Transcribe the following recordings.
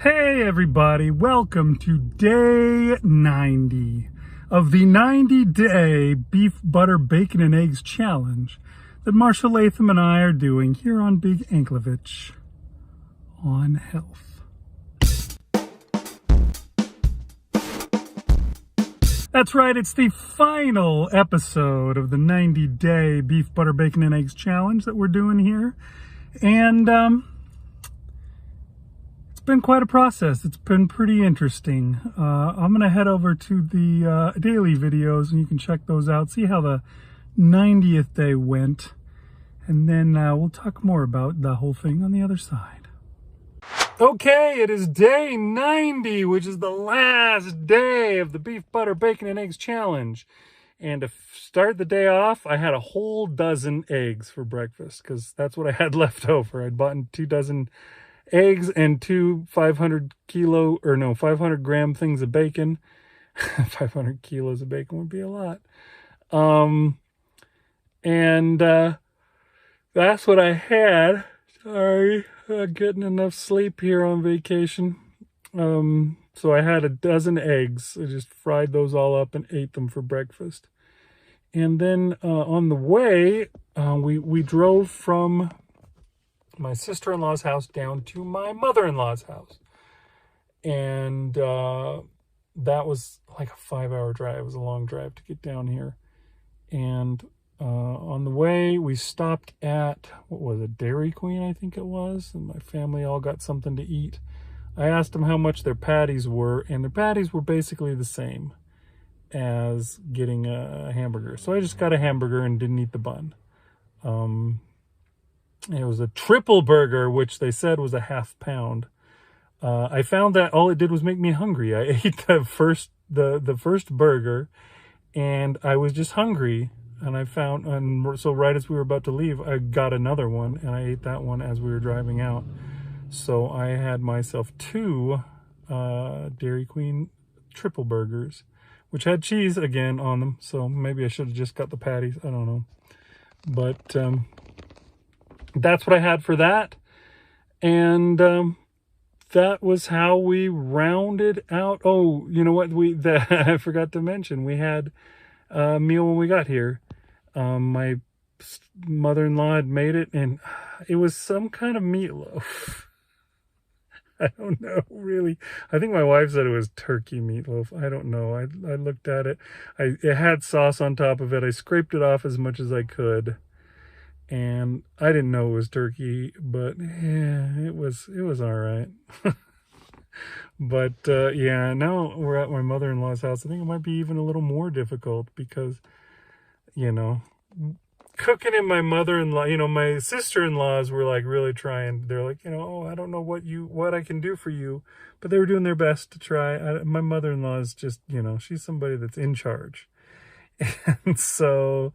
Hey everybody, welcome to day 90 of the 90-day beef, butter, bacon, and eggs challenge that Marshall Latham and I are doing here on Big Anklevich on Health. That's right, it's the final episode of the 90-day beef, butter, bacon, and eggs challenge that we're doing here. And it's been quite a process. It's been pretty interesting. I'm going to head over to the daily videos and you can check those out, see how the 90th day went, and then we'll talk more about the whole thing on the other side. Okay, it is day 90, which is the last day of the beef, butter, bacon, and eggs challenge. And to start the day off, I had a whole dozen eggs for breakfast because that's what I had left over. I'd bought 2 dozen eggs and 2 500 gram things of bacon. 500 kilos of bacon would be a lot. That's what I had. Sorry, not getting enough sleep here on vacation. So I had a dozen eggs. I just fried those all up and ate them for breakfast. And then on the way, we drove from my sister-in-law's house down to my mother-in-law's house. And that was like a 5-hour drive. It was a long drive to get down here. And on the way, we stopped at, what was it, Dairy Queen, I think it was. And my family all got something to eat. I asked them how much their patties were, and their patties were basically the same as getting a hamburger. So I just got a hamburger and didn't eat the bun. It was a triple burger, which they said was a half pound. I found that all it did was make me hungry. I ate the first burger, and I was just hungry. And so right as we were about to leave, I got another one, and I ate that one as we were driving out. So I had myself 2 Dairy Queen triple burgers, which had cheese again on them. So maybe I should have just got the patties. I don't know. But that's what I had for that. And that was how we rounded out. Oh, you know what? I forgot to mention, we had a meal when we got here. My mother-in-law had made it, and it was some kind of meatloaf. I don't know, really. I think my wife said it was turkey meatloaf. I don't know. I looked at it. It had sauce on top of it. I scraped it off as much as I could. And I didn't know it was turkey, but yeah, it was all right. But yeah, now we're at my mother-in-law's house. I think it might be even a little more difficult because, cooking in my mother-in-law, my sister-in-laws were like really trying. They're like, oh, I don't know what I can do for you, but they were doing their best to try. My mother-in-law is just, she's somebody that's in charge. And so,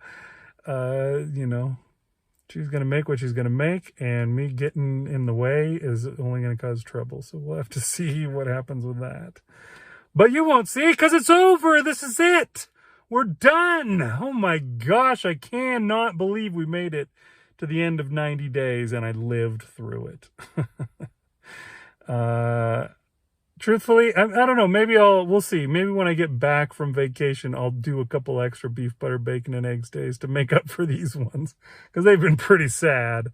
she's going to make what she's going to make, and me getting in the way is only going to cause trouble. So we'll have to see what happens with that. But you won't see because it's over. This is it. We're done. Oh my gosh, I cannot believe we made it to the end of 90 days and I lived through it. Truthfully, I don't know. Maybe we'll see. Maybe when I get back from vacation, I'll do a couple extra beef, butter, bacon, and eggs days to make up for these ones because they've been pretty sad.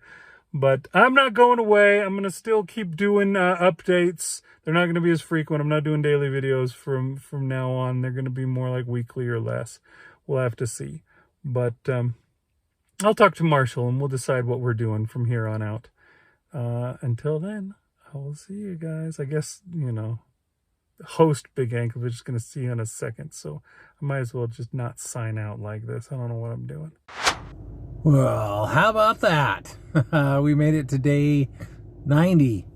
But I'm not going away. I'm going to still keep doing updates. They're not going to be as frequent. I'm not doing daily videos from now on. They're going to be more like weekly or less. We'll have to see. But I'll talk to Marshall and we'll decide what we're doing from here on out. Until then, I will see you guys. I guess, host Big Anklevich is going to see you in a second. So I might as well just not sign out like this. I don't know what I'm doing. Well, how about that? We made it to day 90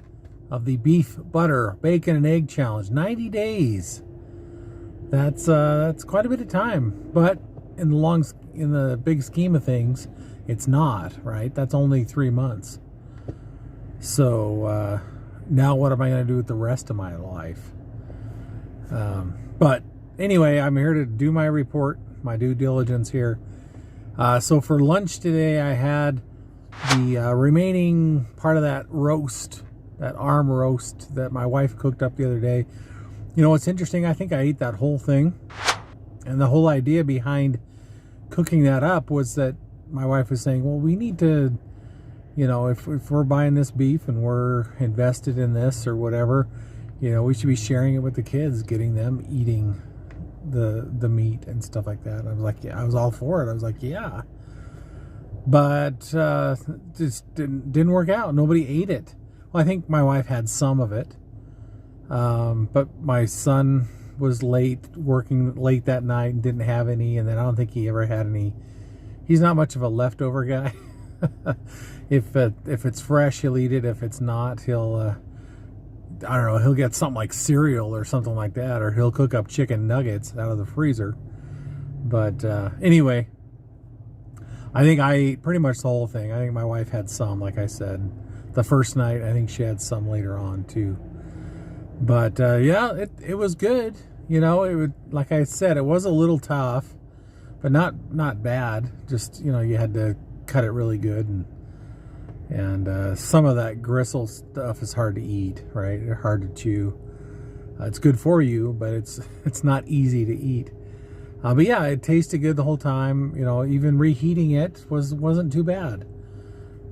of the beef, butter, bacon, and egg challenge. 90 days. That's quite a bit of time, but in the big scheme of things, it's not, right? That's only 3 months. So now what am I going to do with the rest of my life? But anyway, I'm here to do my report, my due diligence here. So for lunch today, I had the remaining part of that roast arm roast that my wife cooked up the other day. You know what's interesting? I think I ate that whole thing. And the whole idea behind cooking that up was that my wife was saying, well, we need to, you know, if we're buying this beef and we're invested in this or whatever, you know, we should be sharing it with the kids, getting them eating the meat and stuff like that. And I was like, yeah, I was all for it. I was like, yeah. But just didn't work out. Nobody ate it. Well, I think my wife had some of it. But my son was working late that night and didn't have any. And then I don't think he ever had any. He's not much of a leftover guy. If it's fresh, he'll eat it. If it's not, he'll, I don't know, he'll get something like cereal or something like that. Or he'll cook up chicken nuggets out of the freezer. But anyway, I think I ate pretty much the whole thing. I think my wife had some, like I said. The first night, I think she had some later on too. But yeah, it was good. You know, it would, like I said, it was a little tough, but not bad. Just, you know, you had to cut it really good, and some of that gristle stuff is hard to eat, right? Hard to chew. It's good for you, but it's not easy to eat. But yeah, it tasted good the whole time. You know, even reheating it wasn't too bad.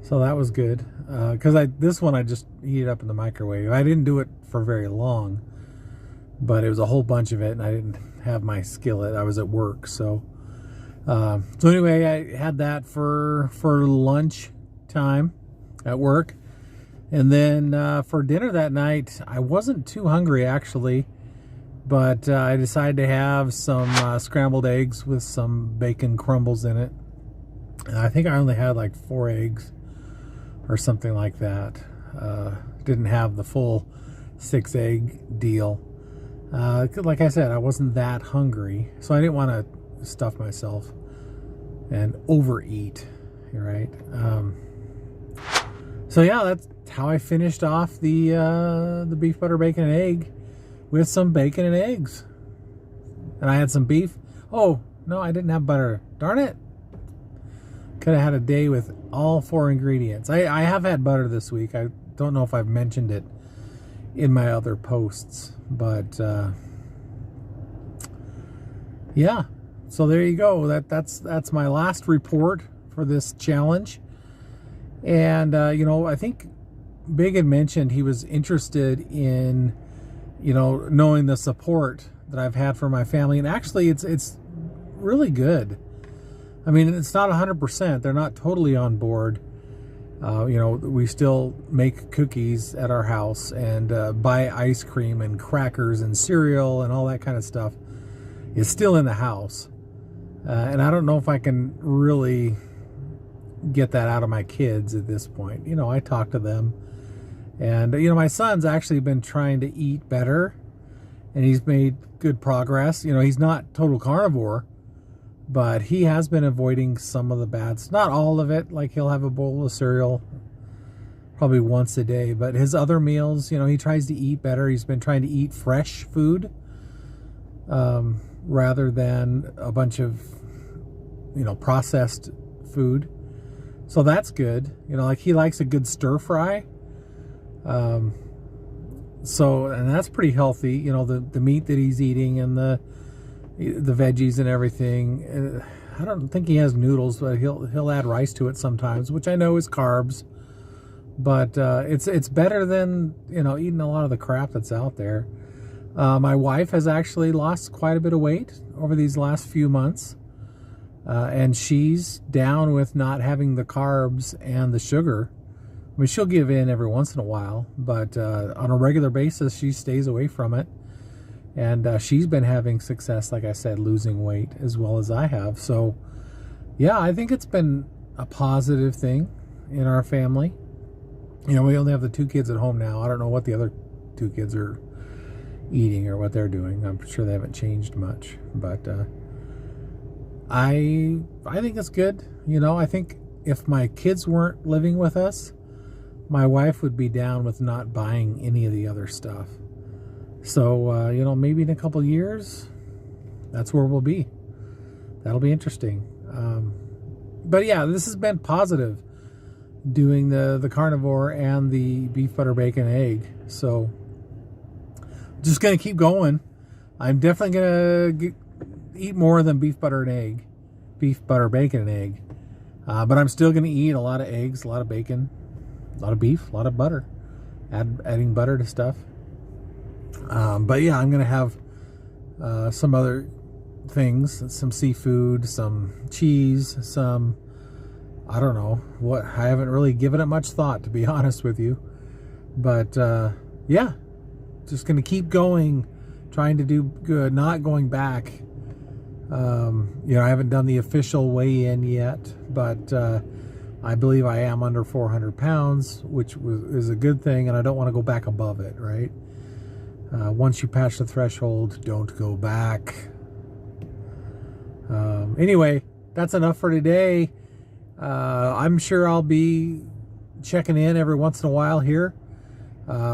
So that was good. Because this one I just heated up in the microwave. I didn't do it for very long, but it was a whole bunch of it, and I didn't have my skillet. I was at work, so anyway, I had that for lunch time at work, and then for dinner that night, I wasn't too hungry actually, but I decided to have some scrambled eggs with some bacon crumbles in it. And I think I only had like 4 eggs or something like that. Didn't have the full 6-egg deal. Like I said, I wasn't that hungry, so I didn't want to stuff myself and overeat, right? So yeah, that's how I finished off the beef, butter, bacon, and egg with some bacon and eggs. And I had some beef. Oh, no, I didn't have butter. Darn it. Could have had a day with all 4 ingredients. I have had butter this week. I don't know if I've mentioned it in my other posts, but yeah. So there you go. That's my last report for this challenge. And you know, I think Big had mentioned he was interested in, you know, knowing the support that I've had for my family, and actually it's really good. I mean, it's not 100%. They're not totally on board. You know, we still make cookies at our house and buy ice cream and crackers and cereal and all that kind of stuff. It's still in the house. And I don't know if I can really get that out of my kids at this point. You know, I talk to them. And, you know, my son's actually been trying to eat better. And he's made good progress. You know, he's not total carnivore, but he has been avoiding some of the bads. Not all of it. Like, he'll have a bowl of cereal probably once a day. But his other meals, you know, he tries to eat better. He's been trying to eat fresh food rather than a bunch of, you know, processed food. So that's good. You know, like, he likes a good stir fry. So, and that's pretty healthy. You know, the meat that he's eating and the veggies and everything. I don't think he has noodles, but he'll add rice to it sometimes, which I know is carbs. But it's better than, you know, eating a lot of the crap that's out there. My wife has actually lost quite a bit of weight over these last few months, and she's down with not having the carbs and the sugar. I mean, she'll give in every once in a while, but on a regular basis, she stays away from it. And she's been having success, like I said, losing weight as well as I have. So, yeah, I think it's been a positive thing in our family. You know, we only have the 2 kids at home now. I don't know what the other 2 kids are eating or what they're doing. I'm sure they haven't changed much. But I think it's good. You know, I think if my kids weren't living with us, my wife would be down with not buying any of the other stuff. So, you know, maybe in a couple years, that's where we'll be. That'll be interesting. But yeah, this has been positive. doing the carnivore and the beef, butter, bacon, egg. So just going to keep going. I'm definitely going to eat more than beef, butter, and egg. Beef, butter, bacon, and egg. But I'm still going to eat a lot of eggs, a lot of bacon, a lot of beef, a lot of butter. Adding butter to stuff. But yeah, I'm going to have some other things, some seafood, some cheese, some, I don't know what. I haven't really given it much thought, to be honest with you. But yeah, just going to keep going, trying to do good, not going back. You know, I haven't done the official weigh-in yet, but I believe I am under 400 pounds, which is a good thing, and I don't want to go back above it, right? Once you patch the threshold, don't go back. Anyway, that's enough for today. I'm sure I'll be checking in every once in a while here.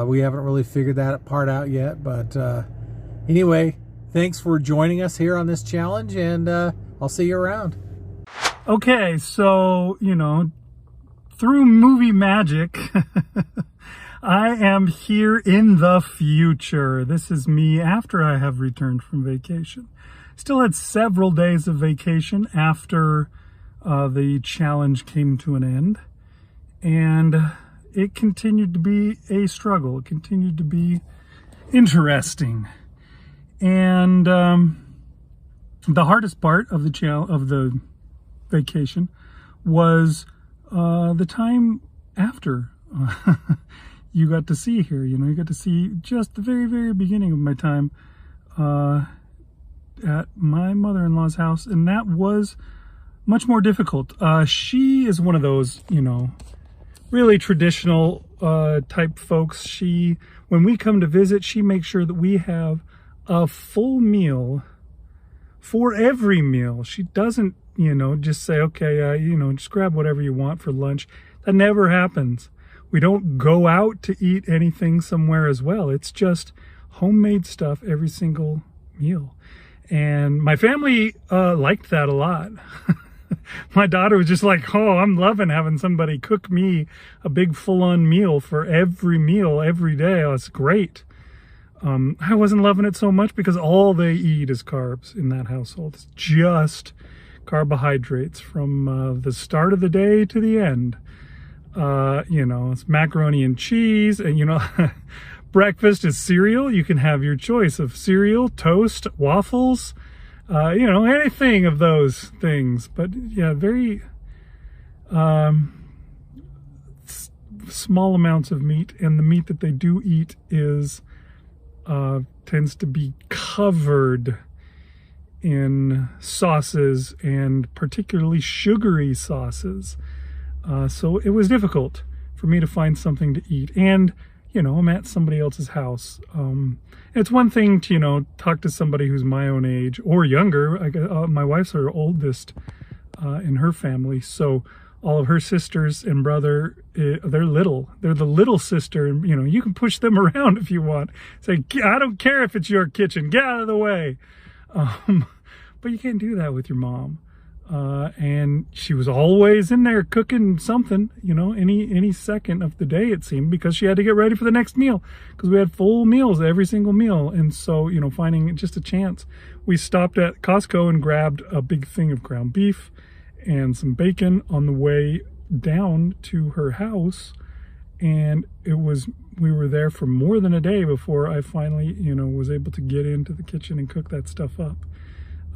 We haven't really figured that part out yet, but anyway, thanks for joining us here on this challenge, and I'll see you around. Okay, so, you know, through movie magic, I am here in the future. This is me after I have returned from vacation. Still had several days of vacation after the challenge came to an end. And it continued to be a struggle. It continued to be interesting. And the hardest part of the vacation was the time after you got to see here. You know, you got to see just the very, very beginning of my time at my mother-in-law's house, and that was much more difficult. She is one of those, you know, really traditional type folks. When we come to visit, she makes sure that we have a full meal for every meal. She doesn't, you know, just say, okay, you know, just grab whatever you want for lunch. That never happens. We don't go out to eat anything somewhere as well. It's just homemade stuff every single meal. And my family liked that a lot. My daughter was just like, oh, I'm loving having somebody cook me a big full-on meal for every meal every day. Oh, it's great. I wasn't loving it so much because all they eat is carbs in that household. It's just carbohydrates from the start of the day to the end. You know, it's macaroni and cheese, and, you know, breakfast is cereal. You can have your choice of cereal, toast, waffles, you know, anything of those things. But yeah, very small amounts of meat, and the meat that they do eat is tends to be covered in sauces, and particularly sugary sauces. So it was difficult for me to find something to eat. And, you know, I'm at somebody else's house. It's one thing to, you know, talk to somebody who's my own age or younger. My wife's her oldest in her family. So all of her sisters and brother, they're little. They're the little sister. And, you know, you can push them around if you want. Say, I don't care if it's your kitchen. Get out of the way. But you can't do that with your mom. And she was always in there cooking something, you know, any second of the day, it seemed, because she had to get ready for the next meal, because we had full meals every single meal. And so, you know, finding just a chance, we stopped at Costco and grabbed a big thing of ground beef and some bacon on the way down to her house. And we were there for more than a day before I finally, you know, was able to get into the kitchen and cook that stuff up.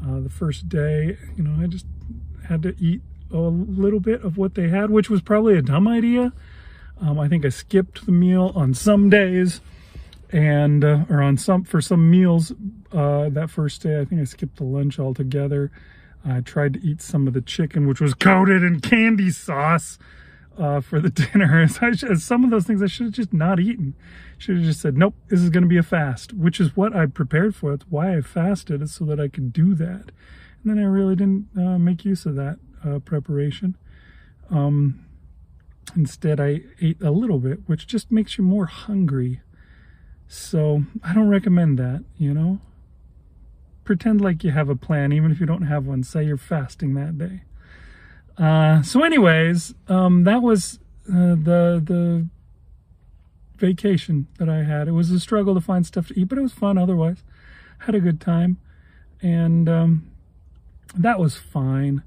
The first day, you know, I just had to eat a little bit of what they had, which was probably a dumb idea. I think I skipped the meal on some days, and for some meals that first day. I think I skipped the lunch altogether. I tried to eat some of the chicken, which was coated in candy sauce for the dinner. Some of those things I should have just not eaten. Should have just said, nope, this is going to be a fast, which is what I prepared for. That's why I fasted, is so that I could do that. And then I really didn't make use of that preparation. Instead, I ate a little bit, which just makes you more hungry. So I don't recommend that, you know. Pretend like you have a plan, even if you don't have one. Say you're fasting that day. So anyways, that was the vacation that I had. It was a struggle to find stuff to eat, but it was fun otherwise. Had a good time, and that was fine.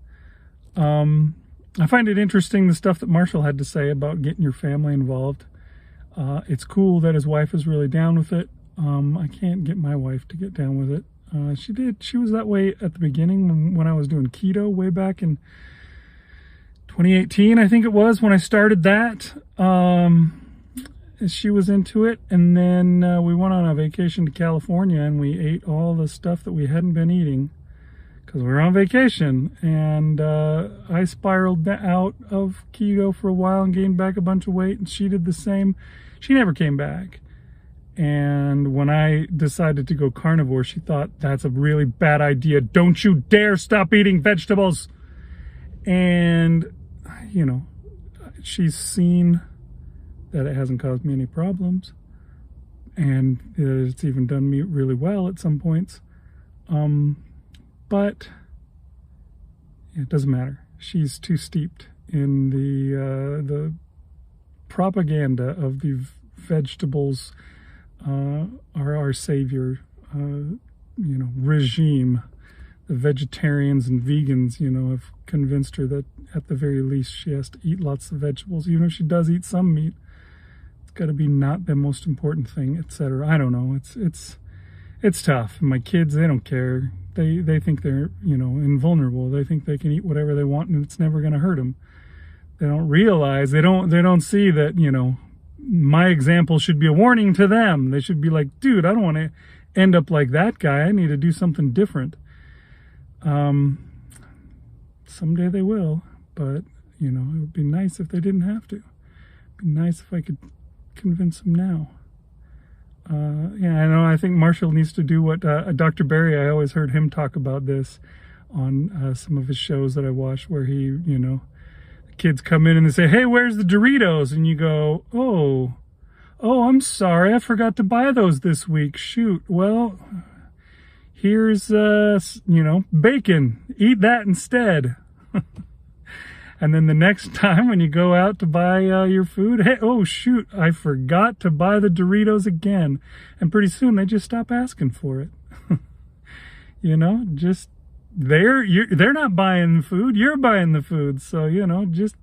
I find it interesting, the stuff that Marshall had to say about getting your family involved. It's cool that his wife is really down with it. I can't get my wife to get down with it. She did. She was that way at the beginning when I was doing keto way back in 2018, I think it was, when I started that. She was into it, and then we went on a vacation to California, and we ate all the stuff that we hadn't been eating because we were on vacation, and I spiraled out of keto for a while and gained back a bunch of weight, and she did the same. She never came back. And when I decided to go carnivore, she thought, that's a really bad idea. Don't you dare stop eating vegetables. And, you know, she's seen that it hasn't caused me any problems. And it's even done me really well at some points. But it doesn't matter. She's too steeped in the propaganda of the vegetables are our savior, regime. The vegetarians and vegans, have convinced her that at the very least she has to eat lots of vegetables. Even if she does eat some meat, it's got to be not the most important thing, etc. I don't know. It's tough. My kids, they don't care. They think they're, invulnerable. They think they can eat whatever they want and it's never going to hurt them. They don't realize, they don't see that, my example should be a warning to them. They should be like, dude, I don't want to end up like that guy. I need to do something different. Someday they will, but, it would be nice if they didn't have to. It'd be nice if I could convince them now. I think Marshall needs to do what Dr. Barry, I always heard him talk about this on some of his shows that I watched, where he, kids come in and they say, hey, where's the Doritos? And you go, oh, I'm sorry, I forgot to buy those this week. Shoot. Well, here's, bacon. Eat that instead. And then the next time when you go out to buy your food, hey, oh, shoot, I forgot to buy the Doritos again. And pretty soon they just stop asking for it. Just... They're not buying the food, you're buying the food. So, just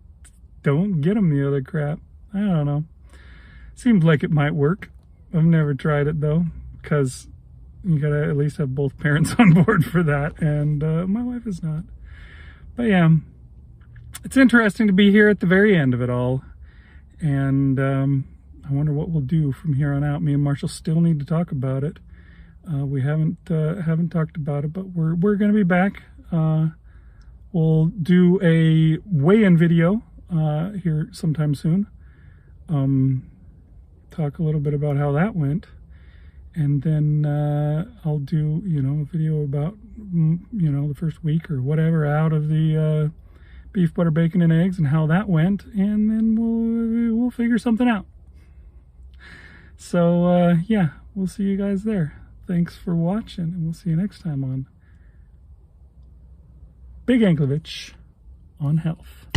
don't get them the other crap. I don't know. Seems like it might work. I've never tried it though, because you gotta at least have both parents on board for that. And my wife is not. But yeah, it's interesting to be here at the very end of it all. And I wonder what we'll do from here on out. Me and Marshall still need to talk about it. We haven't talked about it, but we're going to be back. We'll do a weigh-in video here sometime soon. Talk a little bit about how that went, and then I'll do a video about the first week or whatever out of the beef, butter, bacon, and eggs, and how that went, and then we'll figure something out. So yeah, we'll see you guys there. Thanks for watching, and we'll see you next time on Big Anklevich on Health.